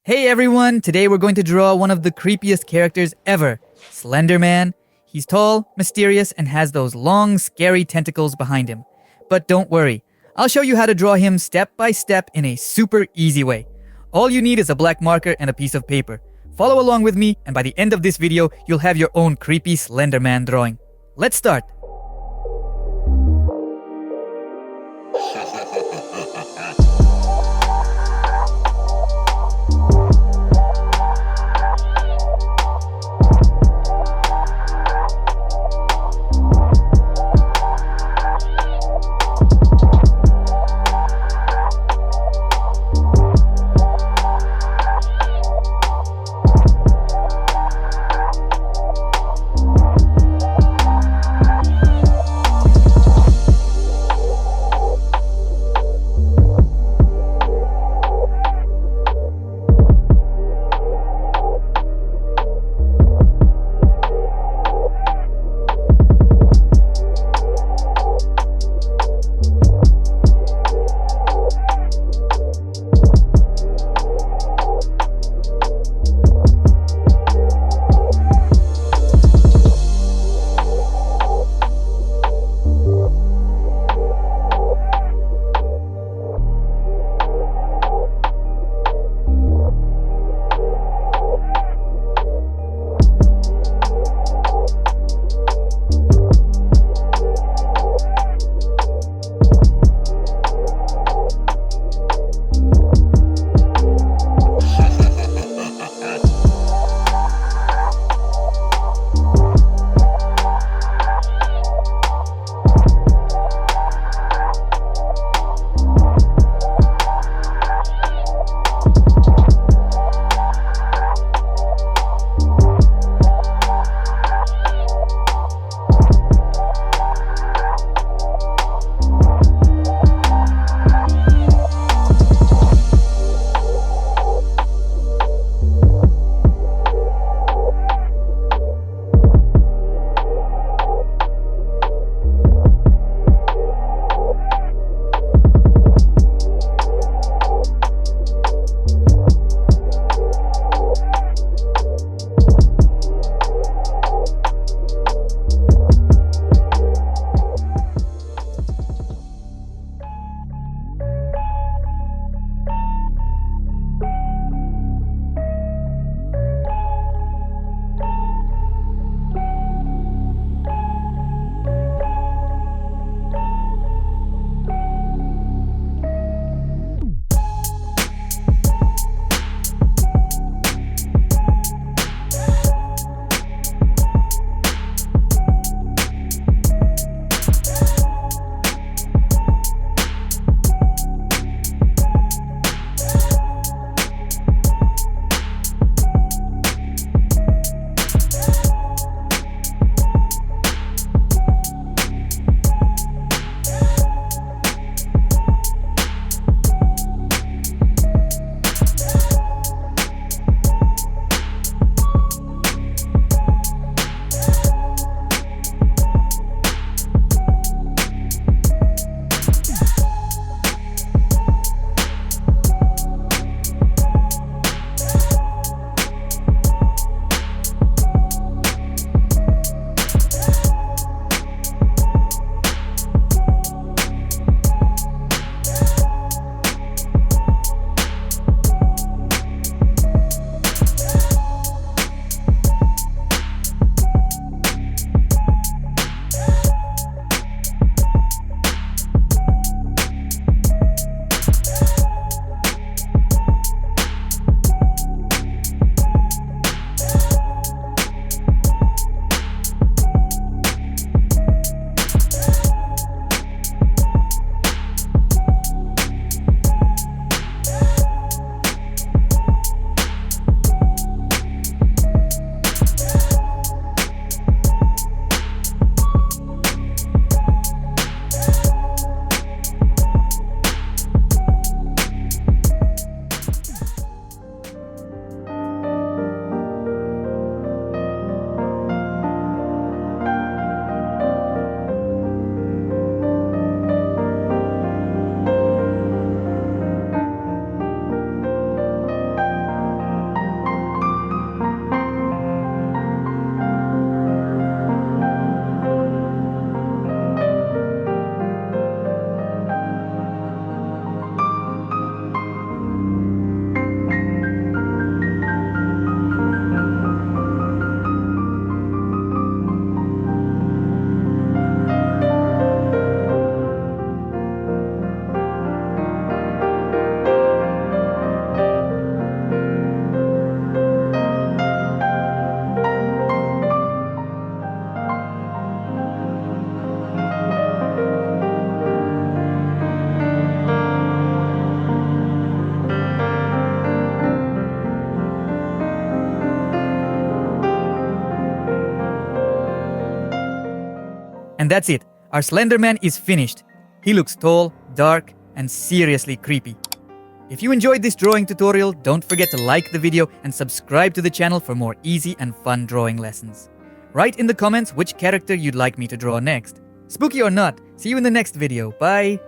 Hey everyone, today we're going to draw one of the creepiest characters ever, Slender Man. He's tall, mysterious, and has those long, scary tentacles behind him. But don't worry, I'll show you how to draw him step by step in a super easy way. All you need is a black marker and a piece of paper. Follow along with me, and by the end of this video, you'll have your own creepy Slender Man drawing. Let's start. And that's it. Our Slender Man is finished. He looks tall, dark, and seriously creepy. If you enjoyed this drawing tutorial, don't forget to like the video and subscribe to the channel for more easy and fun drawing lessons. Write in the comments which character you'd like me to draw next. Spooky or not, see you in the next video. Bye!